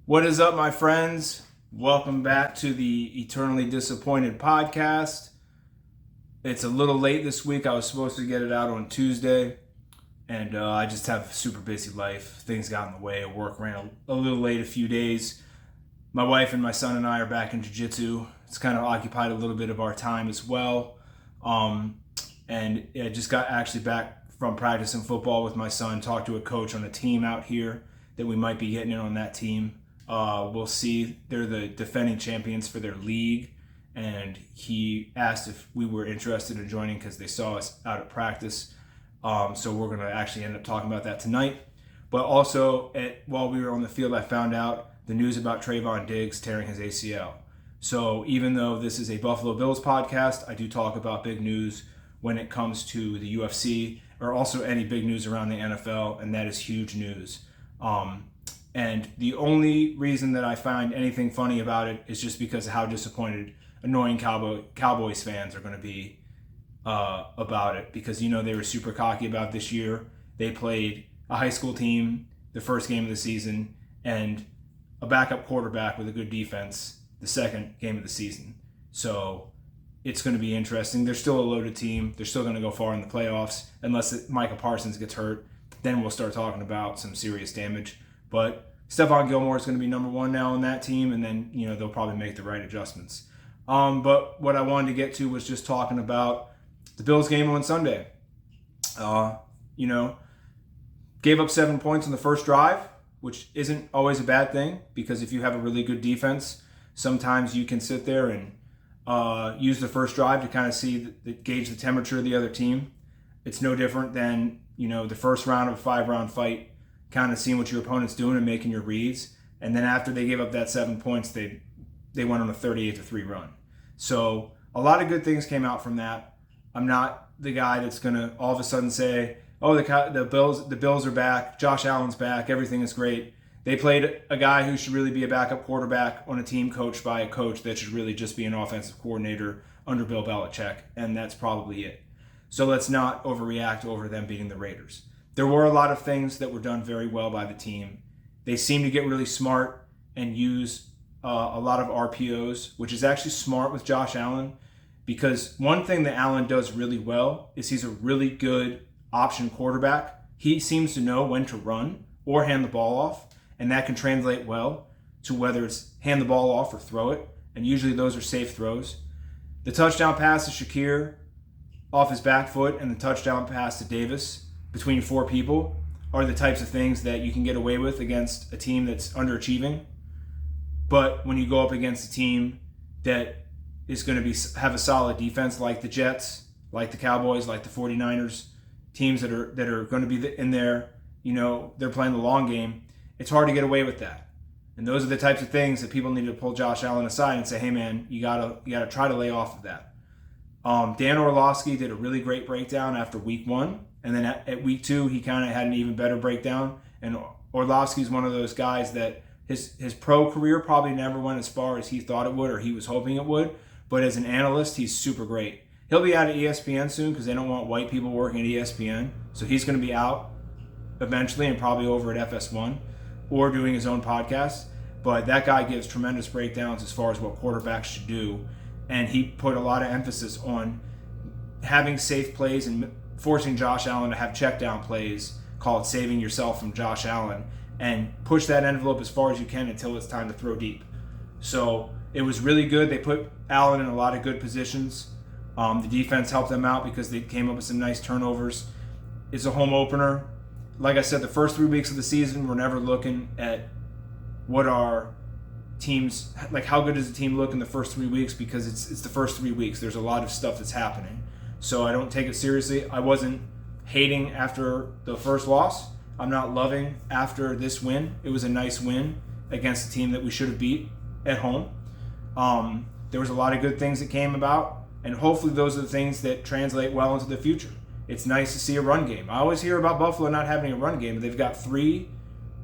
What is up, my friends? Welcome back to the Eternally Disappointed podcast. It's a little late this week. I was supposed to get it out on Tuesday, and I just have a super busy life. Things got in the way. Work ran a little late a few days. My wife and my son and I are back in jiu-jitsu. It's kind of occupied a little bit of our time as well. And I just got actually back from practicing football with my son, talked to a coach on a team out here that we might be getting in on that team. We'll see. They're the defending champions for their league, and he asked if we were interested in joining because they saw us out at practice. So we're going to actually end up talking about that tonight. But also, while we were on the field, I found out the news about Trevon Diggs tearing his ACL. So even though this is a Buffalo Bills podcast, I do talk about big news when it comes to the UFC or also any big news around the NFL, and that is huge news. And the only reason that I find anything funny about it is just because of how disappointed annoying Cowboys fans are going to be about it. Because, they were super cocky about this year. They played a high school team the first game of the season and a backup quarterback with a good defense the second game of the season. So it's going to be interesting. They're still a loaded team. They're still going to go far in the playoffs unless Micah Parsons gets hurt. Then we'll start talking about some serious damage. But Stephon Gilmore is going to be number one now on that team, and then, they'll probably make the right adjustments. But what I wanted to get to was just talking about the Bills game on Sunday. Gave up 7 points in the first drive, which isn't always a bad thing, because if you have a really good defense, sometimes you can sit there and use the first drive to kind of gauge the temperature of the other team. It's no different than, the first round of a 5-round fight, kind of seeing what your opponent's doing and making your reads. And then after they gave up that 7 points, they went on a 38-3 run. So a lot of good things came out from that. I'm not the guy that's going to all of a sudden say, oh, the Bills are back, Josh Allen's back, everything is great. They played a guy who should really be a backup quarterback on a team coached by a coach that should really just be an offensive coordinator under Bill Belichick, and that's probably it. So let's not overreact over them beating the Raiders. There were a lot of things that were done very well by the team. They seem to get really smart and use a lot of RPOs, which is actually smart with Josh Allen, because one thing that Allen does really well is he's a really good option quarterback. He seems to know when to run or hand the ball off, and that can translate well to whether it's hand the ball off or throw it, and usually those are safe throws. The touchdown pass to Shakir off his back foot and the touchdown pass to Davis between four people are the types of things that you can get away with against a team that's underachieving. But when you go up against a team that is going to have a solid defense like the Jets, like the Cowboys, like the 49ers, teams that are going to be in there, they're playing the long game, it's hard to get away with that. And those are the types of things that people need to pull Josh Allen aside and say, hey man, you gotta try to lay off of that. Dan Orlovsky did a really great breakdown after week 1. And then at week 2, he kind of had an even better breakdown. And Orlovsky's one of those guys that his pro career probably never went as far as he thought it would or he was hoping it would. But as an analyst, he's super great. He'll be out at ESPN soon because they don't want white people working at ESPN. So he's going to be out eventually and probably over at FS1 or doing his own podcast. But that guy gives tremendous breakdowns as far as what quarterbacks should do. And he put a lot of emphasis on having safe plays and forcing Josh Allen to have check down plays called saving yourself from Josh Allen and push that envelope as far as you can until it's time to throw deep. So it was really good. They put Allen in a lot of good positions. The defense helped them out because they came up with some nice turnovers. It's a home opener. Like I said, the first 3 weeks of the season, we're never looking at what our teams, like how good does the team look in the first 3 weeks, because it's the first 3 weeks. There's a lot of stuff that's happening. So I don't take it seriously. I wasn't hating after the first loss. I'm not loving after this win. It was a nice win against a team that we should have beat at home. There was a lot of good things that came about, and hopefully those are the things that translate well into the future. It's nice to see a run game. I always hear about Buffalo not having a run game, but they've got 3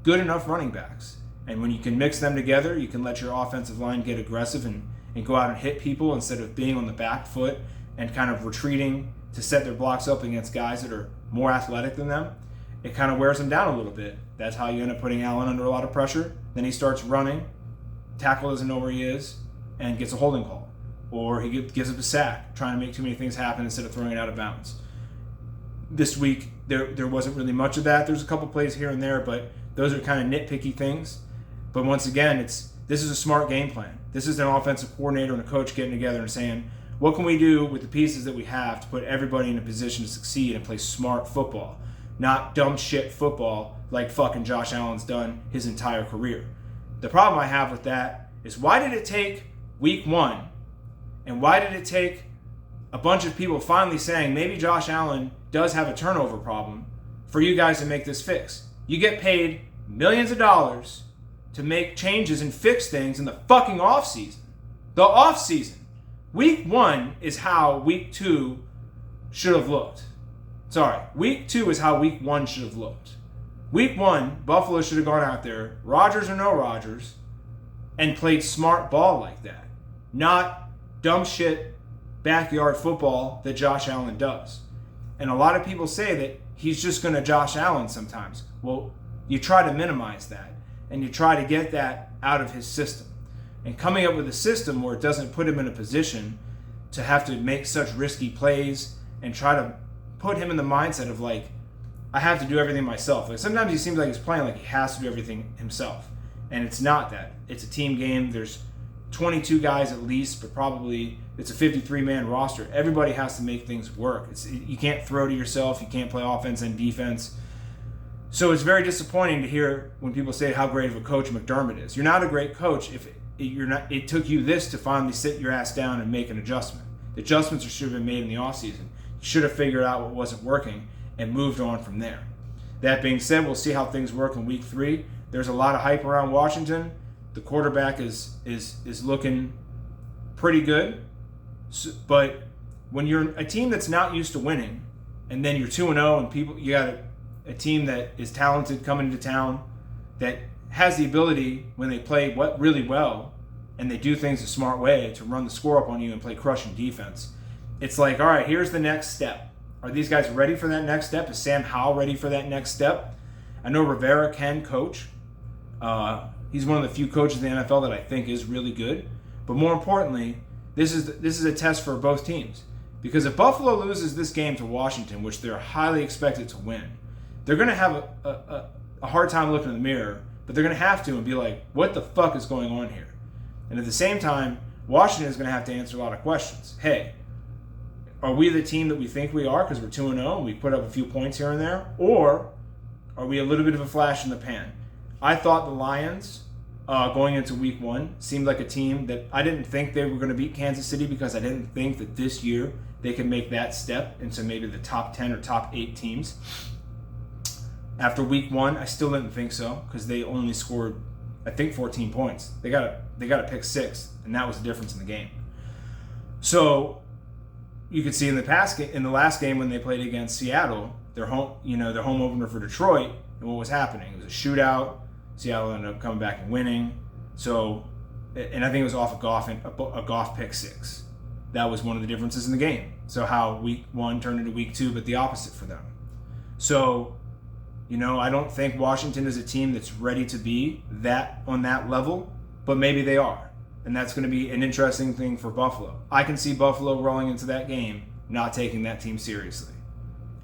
good enough running backs. And when you can mix them together, you can let your offensive line get aggressive and go out and hit people instead of being on the back foot and kind of retreating to set their blocks up against guys that are more athletic than them. It kind of wears them down a little bit. That's how you end up putting Allen under a lot of pressure. Then he starts running, tackle doesn't know where he is, and gets a holding call. Or he gives up a sack, trying to make too many things happen instead of throwing it out of bounds. This week, there wasn't really much of that. There's a couple plays here and there, but those are kind of nitpicky things. But once again, this is a smart game plan. This is an offensive coordinator and a coach getting together and saying, what can we do with the pieces that we have to put everybody in a position to succeed and play smart football, not dumb shit football like fucking Josh Allen's done his entire career. The problem I have with that is, why did it take week 1, and why did it take a bunch of people finally saying maybe Josh Allen does have a turnover problem for you guys to make this fix? You get paid millions of dollars to make changes and fix things in the fucking offseason. The offseason. Week 1 is how week 2 should have looked. Sorry, week 2 is how week 1 should have looked. Week 1, Buffalo should have gone out there, Rodgers or no Rodgers, and played smart ball like that. Not dumb shit backyard football that Josh Allen does. And a lot of people say that he's just going to Josh Allen sometimes. Well, you try to minimize that, and you try to get that out of his system. And coming up with a system where it doesn't put him in a position to have to make such risky plays and try to put him in the mindset of like, I have to do everything myself. Like, sometimes he seems like he's playing like he has to do everything himself. And it's not that. It's a team game. There's 22 guys at least, but probably it's a 53-man roster. Everybody has to make things work. You can't throw to yourself. You can't play offense and defense. So it's very disappointing to hear when people say how great of a coach McDermott is. You're not a great coach if you're not. It took you this to finally sit your ass down and make an adjustment. The adjustments should have been made in the offseason. You should have figured out what wasn't working and moved on from there. That being said, we'll see how things work in week 3. There's a lot of hype around Washington. The quarterback is looking pretty good. So, but when you're a team that's not used to winning, and then you're 2-0, and you got a team that is talented coming into town, that has the ability, when they play really well and they do things a smart way, to run the score up on you and play crushing defense. It's like, all right, here's the next step. Are these guys ready for that next step? Is Sam Howell ready for that next step? I know Rivera can coach. He's one of the few coaches in the NFL that I think is really good. But more importantly, this is a test for both teams. Because if Buffalo loses this game to Washington, which they're highly expected to win, they're going to have a hard time looking in the mirror, but they're going to have to and be like, what the fuck is going on here? And at the same time, Washington is going to have to answer a lot of questions. Hey, are we the team that we think we are because we're 2-0 and we put up a few points here and there? Or are we a little bit of a flash in the pan? I thought the Lions, going into week 1, seemed like a team that I didn't think they were going to beat Kansas City, because I didn't think that this year they could make that step into maybe the top 10 or top 8 teams. After week 1, I still didn't think so, because they only scored, I think, 14 points. They got a pick 6, and that was the difference in the game. So you could see in the last game when they played against Seattle, their home opener for Detroit, and what was happening. It was a shootout. Seattle ended up coming back and winning. So, and I think it was off a Goff pick 6. That was one of the differences in the game. So how week 1 turned into week 2, but the opposite for them. So, I don't think Washington is a team that's ready to be on that level, but maybe they are. And that's going to be an interesting thing for Buffalo. I can see Buffalo rolling into that game, not taking that team seriously,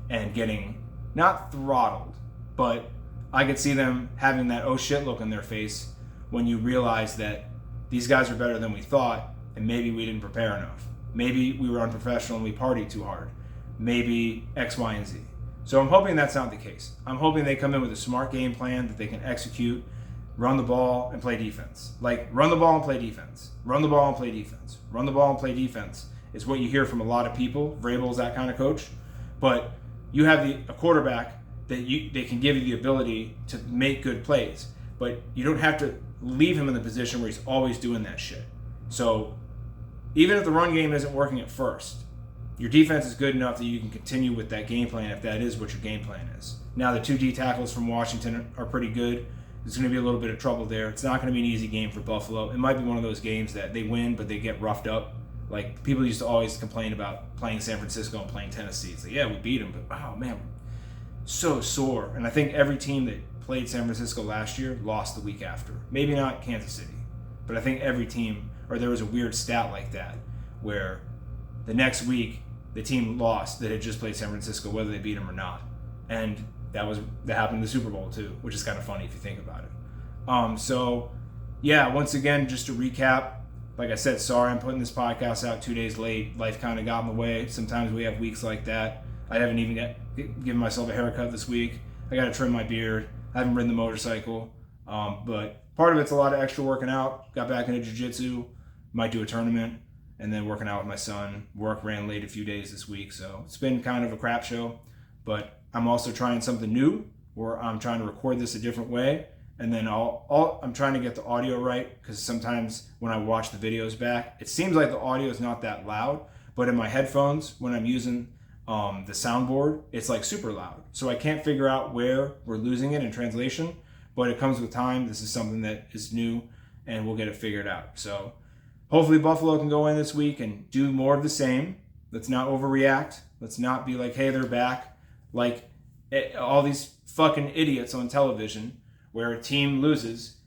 and getting, not throttled, but I could see them having that oh shit look on their face when you realize that these guys are better than we thought, and maybe we didn't prepare enough. Maybe we were unprofessional and we partied too hard. Maybe X, Y, and Z. So I'm hoping that's not the case. I'm hoping they come in with a smart game plan that they can execute, run the ball and play defense. Like, run the ball and play defense. Run the ball and play defense. Run the ball and play defense is what you hear from a lot of people. Vrabel's that kind of coach. But you have a quarterback that they can give you the ability to make good plays. But you don't have to leave him in the position where he's always doing that shit. So even if the run game isn't working at first, your defense is good enough that you can continue with that game plan if that is what your game plan is. Now, the 2 D tackles from Washington are pretty good. There's going to be a little bit of trouble there. It's not going to be an easy game for Buffalo. It might be one of those games that they win, but they get roughed up. Like, people used to always complain about playing San Francisco and playing Tennessee. It's like, yeah, we beat them, but oh man, so sore. And I think every team that played San Francisco last year lost the week after. Maybe not Kansas City, but I think every team, or there was a weird stat like that, where the next week the team lost that had just played San Francisco, whether they beat them or not. And that happened in the Super Bowl too, which is kind of funny if you think about it. So yeah, once again, just to recap, like I said, sorry I'm putting this podcast out 2 days late. Life kind of got in the way. Sometimes we have weeks like that. I haven't even given myself a haircut this week. I got to trim my beard. I haven't ridden the motorcycle. But part of it's a lot of extra working out. Got back into jiu-jitsu. Might do a tournament. And then working out with my son. Work ran late a few days this week. So it's been kind of a crap show. But I'm also trying something new, where I'm trying to record this a different way. And then I'm trying to get the audio right, because sometimes when I watch the videos back, it seems like the audio is not that loud, but in my headphones, when I'm using the soundboard, it's like super loud. So I can't figure out where we're losing it in translation, but it comes with time. This is something that is new, and we'll get it figured out. So hopefully Buffalo can go in this week and do more of the same. Let's not overreact. Let's not be like, hey, they're back, like all these fucking idiots on television, where a team loses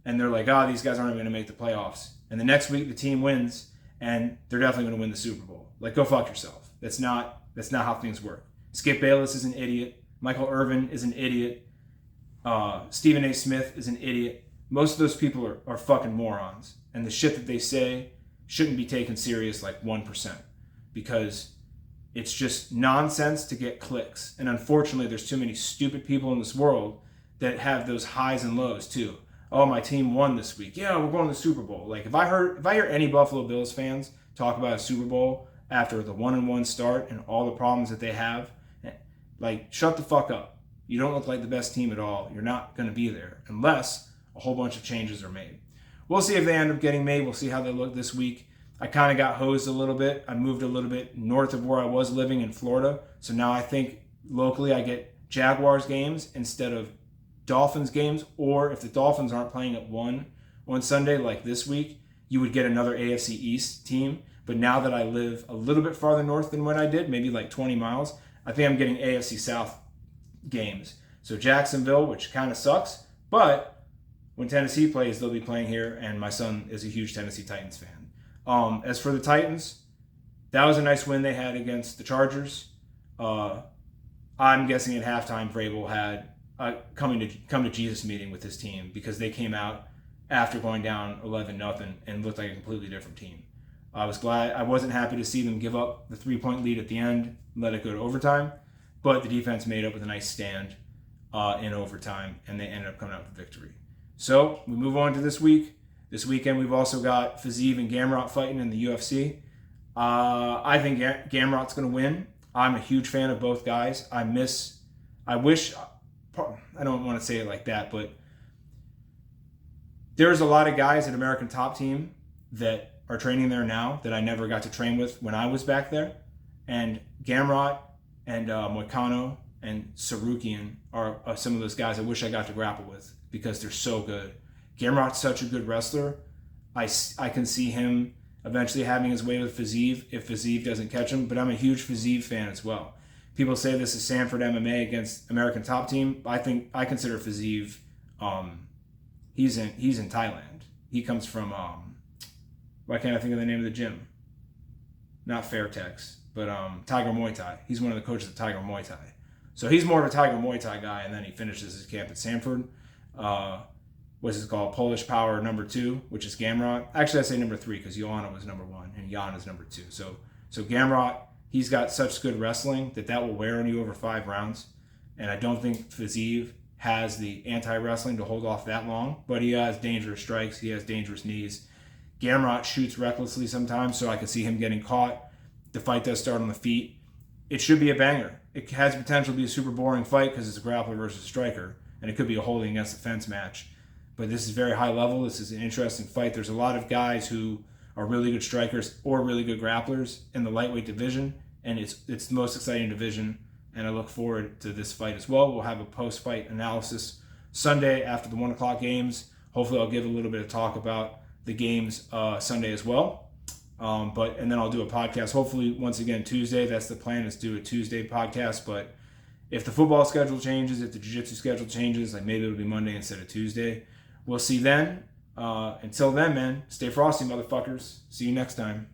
and they're like, these guys aren't going to make the playoffs. And the next week the team wins and they're definitely going to win the Super Bowl. Like, go fuck yourself. That's not how things work. Skip Bayless is an idiot. Michael Irvin is an idiot. Stephen A. Smith is an idiot. Most of those people are fucking morons. And the shit that they say shouldn't be taken serious like 1%. Because it's just nonsense to get clicks. And unfortunately, there's too many stupid people in this world that have those highs and lows too. Oh, my team won this week. Yeah, we're going to the Super Bowl. Like, if I hear any Buffalo Bills fans talk about a Super Bowl after the 1-1 start and all the problems that they have, like, shut the fuck up. You don't look like the best team at all. You're not going to be there unless a whole bunch of changes are made. We'll see if they end up getting made. We'll see how they look this week. I kind of got hosed a little bit. I moved a little bit north of where I was living in Florida. So now I think locally I get Jaguars games instead of Dolphins games, or if the Dolphins aren't playing at 1 on Sunday like this week, you would get another AFC East team. But now that I live a little bit farther north than when I did, maybe like 20 miles, I think I'm getting AFC South games. So Jacksonville, which kind of sucks, but when Tennessee plays, they'll be playing here, and my son is a huge Tennessee Titans fan. As for the Titans, that was a nice win they had against the Chargers. I'm guessing at halftime Vrabel had come to Jesus meeting with his team, because they came out after going down 11-0 and looked like a completely different team. I was glad. I wasn't happy to see them give up the 3-point lead at the end, let it go to overtime, but the defense made up with a nice stand in overtime, and they ended up coming out with a victory. So we move on to this week. This weekend we've also got Fiziev and Gamrot fighting in the UFC. I think Gamrot's going to win. I'm a huge fan of both guys. I don't want to say it like that, but there's a lot of guys at American Top Team that are training there now that I never got to train with when I was back there. And Gamrot and Moicano and Sarukian are some of those guys I wish I got to grapple with, because they're so good. Gamrot's such a good wrestler. I can see him eventually having his way with Fiziev if Fiziev doesn't catch him, but I'm a huge Fiziev fan as well. People say this is Sanford MMA against American Top Team. I consider Fiziev, he's in Thailand. He comes from, why can't I think of the name of the gym? Not Fairtex, but Tiger Muay Thai. He's one of the coaches of Tiger Muay Thai. So he's more of a Tiger Muay Thai guy, and then he finishes his camp at Sanford. What's it called? Polish Power number 2, which is Gamrot. Actually, I say number 3 because Joanna was number 1 and Jan is number 2. So Gamrot, he's got such good wrestling that will wear on you over 5 rounds. And I don't think Fiziev has the anti-wrestling to hold off that long, but he has dangerous strikes. He has dangerous knees. Gamrot shoots recklessly sometimes, so I can see him getting caught. The fight does start on the feet. It should be a banger. It has potential to be a super boring fight because it's a grappler versus a striker, and it could be a holding against the fence match. But this is very high level. This is an interesting fight. There's a lot of guys who are really good strikers or really good grapplers in the lightweight division, and it's the most exciting division, and I look forward to this fight as well. We'll have a post-fight analysis Sunday after the 1 o'clock games. Hopefully I'll give a little bit of talk about the games Sunday as well. And then I'll do a podcast, hopefully once again Tuesday. That's the plan, is do a Tuesday podcast, but if the football schedule changes, if the jiu-jitsu schedule changes, like maybe it'll be Monday instead of Tuesday. We'll see then. Until then, man, stay frosty, motherfuckers. See you next time.